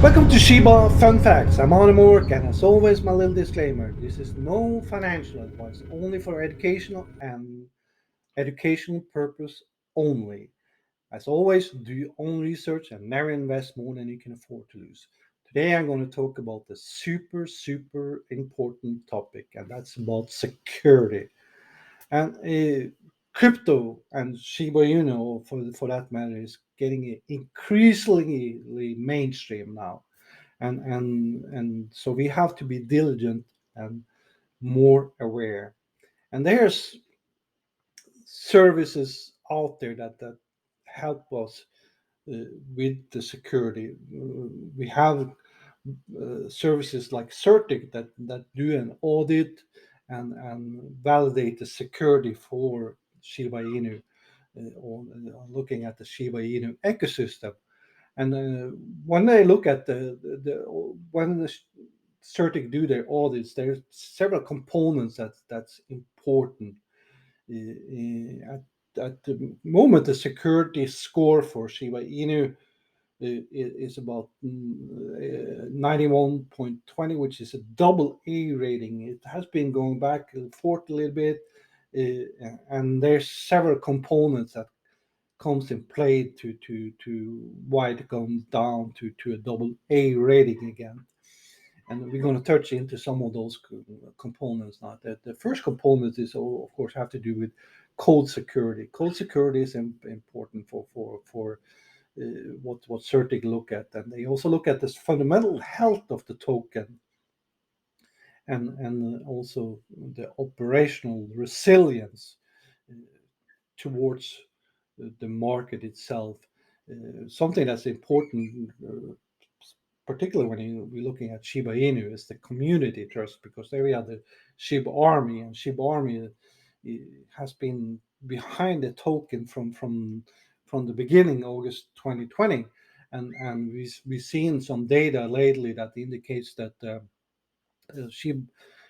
Welcome to Shiba Fun Facts. I'm on work, and as always, my little disclaimer: this is no financial advice, only for educational purpose only. As always, do your own research and never invest more than you can afford to lose. Today, I'm going to talk about the super important topic, and that's about security. And crypto and Shiba Inu, for that matter, is getting increasingly mainstream now, and so we have to be diligent and more aware. And there's services out there that help us with the security. We have services like Certic that do an audit and validate the security for Shiba Inu, looking at the Shiba Inu ecosystem. And when they look at when the Certic do their audits, there's several components that's important. At the moment, the security score for Shiba Inu is about 91.20, which is a double A rating. It has been going back and forth a little bit, and there's several components that comes in play to why it comes down to a double A rating again. And we're going to touch into some of those components now. The first component is, of course, have to do with code security. Code security is important for what Certic look at, and they also look at this fundamental health of the token, and also the operational resilience uh, towards the market itself. Something that's important, particularly when we're looking at Shiba Inu, is the community trust, because there we have the Shib Army, and Shib Army has been behind the token from the beginning, August 2020, and we've seen some data lately that indicates that Shib,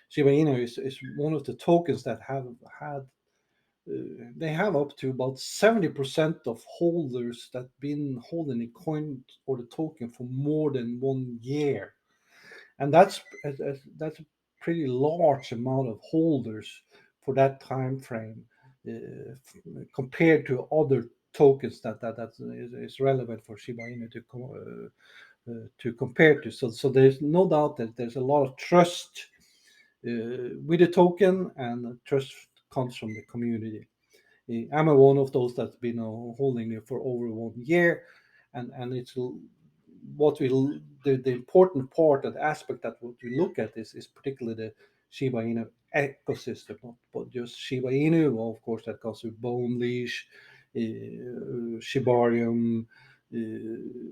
Shiba Inu is one of the tokens that have had they have up to about 70% of holders that been holding a coin or the token for more than 1 year, and that's a pretty large amount of holders for that time frame, compared to other tokens that is relevant for Shiba Inu to compare to. So there's no doubt that there's a lot of trust with the token, and trust comes from the community. I'm one of those that's been holding it for over 1 year, and it's what we the important part and aspect that what we look at is particularly the Shiba Inu ecosystem, not but just Shiba Inu. Well, of course, that goes with Bone Leash, Shibarium,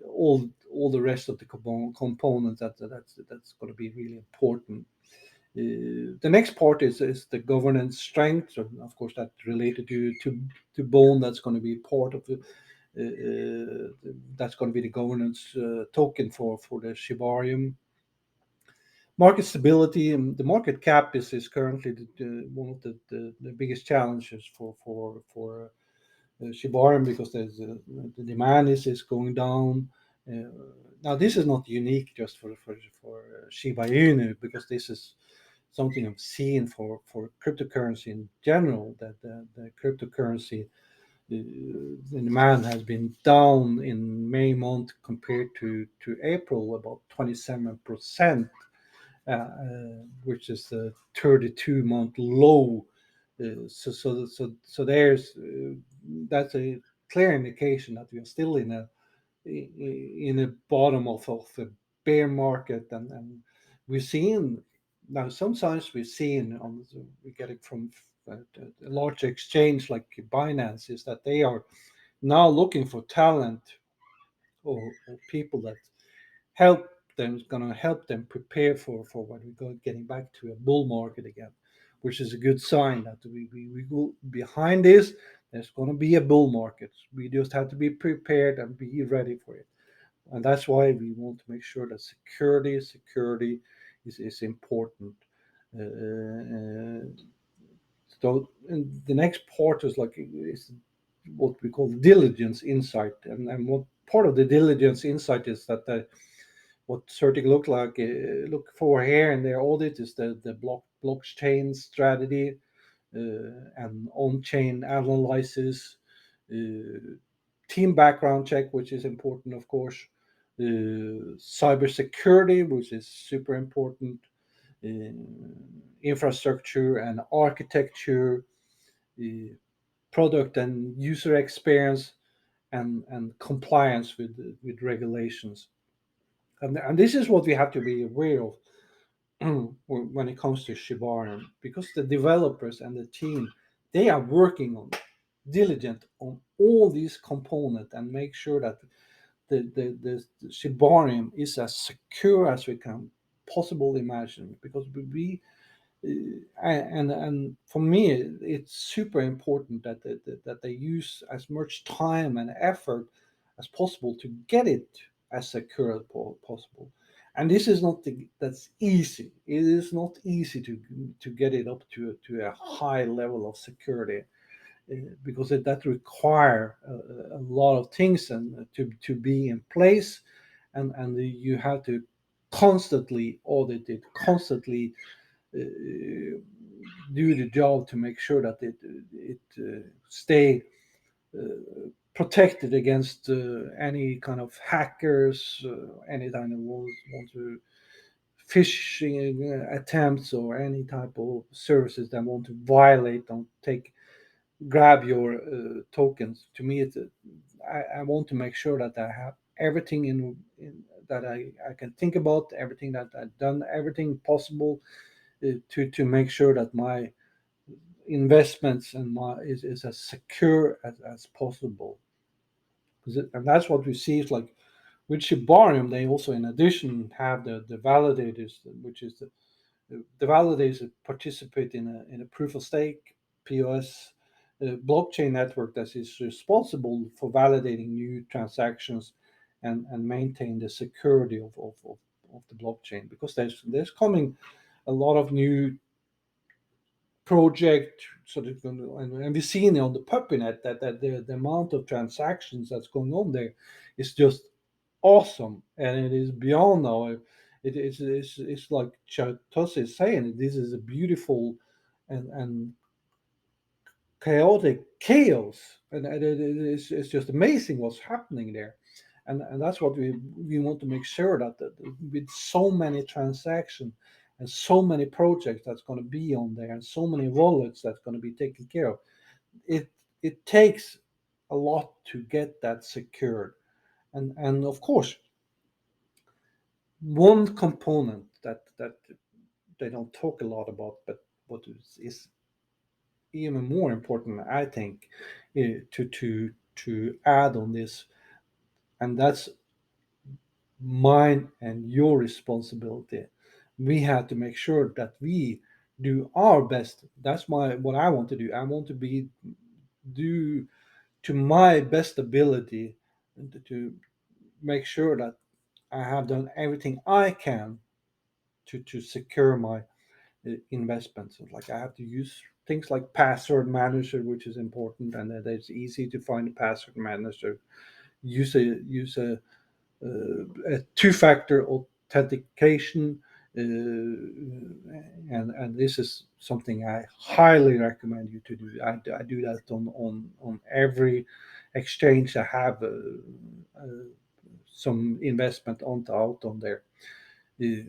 all the rest of the components that's going to be really important. The next part is the governance strength. So of course, that's related to Bone. That's going to be part of the that's going to be the governance token for the Shibarium. Market stability, and the market cap is currently one of the biggest challenges for Shibarium, because the demand is going down. Uh, Now, this is not unique just for Shiba Inu, because this is something I've seen for cryptocurrency in general, that the cryptocurrency the demand has been down in May month compared to April about 27%, which is the 32-month low. So there's that's a clear indication that we are still in a bottom of a bear market, and we've seen now sometimes we've seen we get it from a large exchange like Binance, is that they are now looking for talent, or people that help them, going to help them prepare for when we go getting back to a bull market again, which is a good sign that we go behind this. There's going to be a bull market. We just have to be prepared and be ready for it, and that's why we want to make sure that security is important. Uh, so and the next part is what we call diligence insight, and what part of the diligence insight is that what certain look for here in their audit is the blockchain strategy, and on-chain analysis, team background check, which is important, of course, cybersecurity, which is super important, uh, infrastructure and architecture, uh, product and user experience, and compliance with regulations. And this is what we have to be aware of when it comes to Shiba Inu, because the developers and the team, they are working on diligent on all these components and make sure that the Shiba Inu is as secure as we can possibly imagine. Because we and for me, it's super important that they use as much time and effort as possible to get it as secure as possible. And this is not that's easy. It is not easy to get it up to a high level of security, because that require a lot of things and to be in place, and you have to constantly audit it, constantly do the job to make sure that it stay protected against any kind of hackers, any kind of want to phishing attempts, or any type of services that want to violate, don't take grab your tokens. To me, I want to make sure that I have everything in that I can think about, everything that I've done, everything possible to make sure that my investments and my is as secure as possible. And that's what we see is like with Shibarium, they also in addition have the validators, which is the validators that participate in a proof of stake POS blockchain network that is responsible for validating new transactions and maintain the security of the blockchain, because there's coming a lot of new project. So that, and we've seen on the puppynet that the amount of transactions that's going on there is just awesome, and it is beyond now. It's like Chatos is saying, this is a beautiful and chaotic chaos, and it's just amazing what's happening there. And that's what we want to make sure that with so many transactions and so many projects that's going to be on there, and so many wallets that's going to be taken care of, it it takes a lot to get that secured. And of course, one component that they don't talk a lot about, but what is even more important, I think, to add on this, and that's mine and your responsibility. We have to make sure that we do our best. That's what I want to do. I want to be do to my best ability to make sure that I have done everything I can to secure my investments. Like I have to use things like password manager, which is important, and that it's easy to find a password manager. Use a two-factor authentication, and this is something I highly recommend you to do. I do that on every exchange I have some investment out on there. Uh,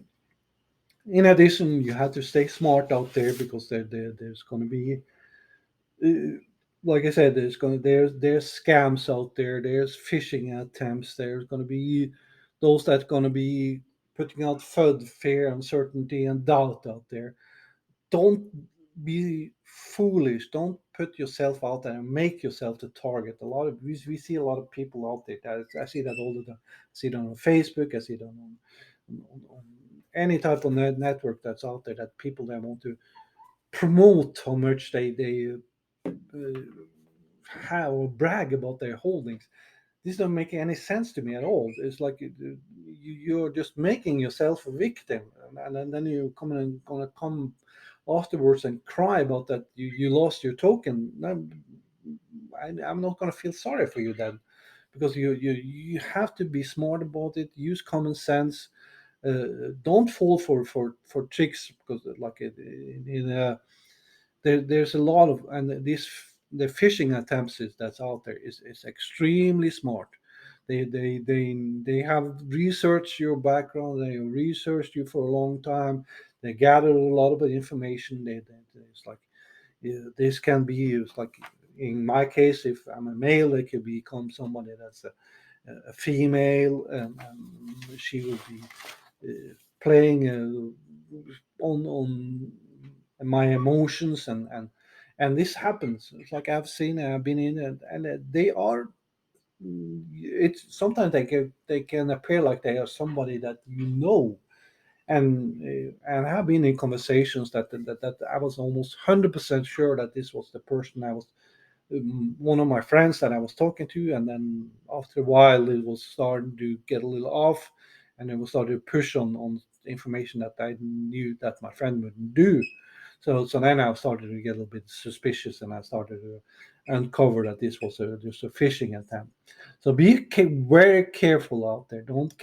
in addition, you have to stay smart out there, because there's going to be, uh, like I said, there's scams out there. There's phishing attempts. There's going to be those that's going to be putting out FUD, fear, uncertainty, and doubt out there. Don't be foolish. Don't put yourself out there and make yourself the target. A lot of we see a lot of people out there. I see that all the time. I see it on Facebook. I see it on any type of network that's out there, that people that want to promote how much they uh, have or brag about their holdings. This doesn't make any sense to me at all. It's like you're just making yourself a victim, and then you gonna come afterwards and cry about that you lost your token. I'm not gonna feel sorry for you then, because you have to be smart about it. Use common sense. Don't fall for tricks, because like there's a lot of, and this the phishing attempts that's out there is extremely smart. They have researched your background. They have researched you for a long time. They gather a lot of information. It's like, this can be used, like in my case, if I'm a male, it could become somebody that's a female, and she will be playing on my emotions, and this happens. It's like I've been in it, and they are. It's sometimes they can appear like they are somebody that and have been in conversations that I was almost 100% sure that this was the person I was, one of my friends that I was talking to, and then after a while it was starting to get a little off, and it was starting to push on information that I knew that my friend wouldn't do. So then I started to get a little bit suspicious, and I started to uncover that this was just a phishing attempt. So very careful out there. Don't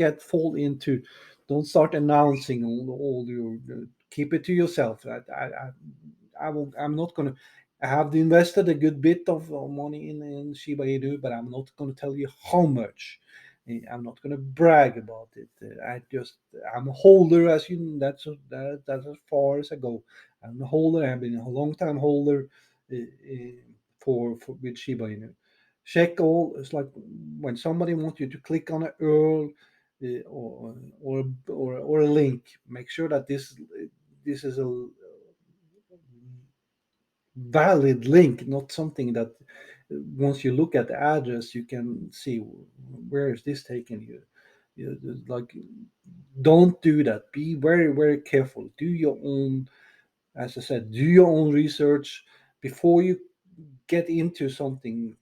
start announcing all your. Keep it to yourself. I'm not gonna. I have invested a good bit of money in Shiba Inu, but I'm not going to tell you how much. I'm not going to brag about it. I'm a holder, as you. That's as far as I go. I'm a holder. I've been a long time holder for with Shiba Inu. Check all. It's like when somebody wants you to click on an URL, or a link. Make sure that this is a valid link, not something that once you look at the address, you can see where is this taking you. Like, don't do that. Be very careful. Do your own, as I said, do your own research before you get into something.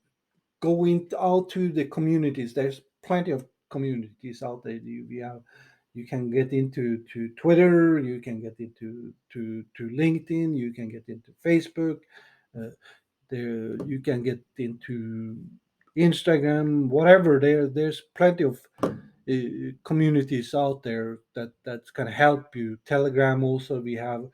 Out to the communities. There's plenty of communities out there. You can get into to Twitter, you can get into to LinkedIn, you can get into Facebook, uh, there you can get into Instagram, whatever. There's plenty of communities out there that can help you. Telegram also, we have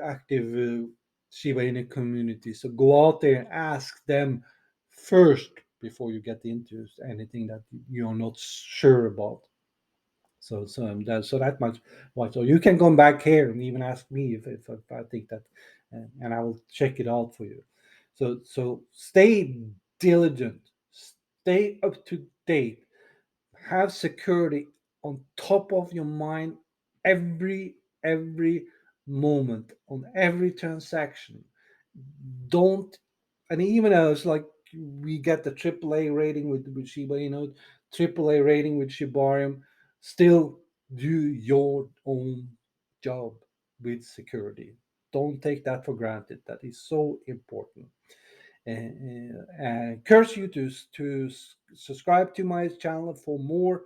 active Shiba Inu community. So go out there and ask them first before you get into anything that you're not sure about. So that much. Why? So you can come back here and even ask me if I think that, and I will check it out for you. So stay diligent, stay up to date, have security on top of your mind every moment on every transaction. Don't, and even as like we get the AAA rating with Shiba Inu, AAA rating with Shibarium, still do your own job with security. Don't take that for granted. That is so important. And encourage you to subscribe to my channel for more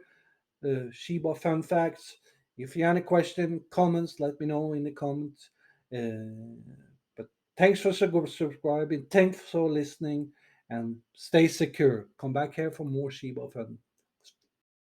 Shiba fun facts. If you have any question, comments, let me know in the comments. But thanks for subscribing. Thanks for listening, and stay secure. Come back here for more Shiba fun.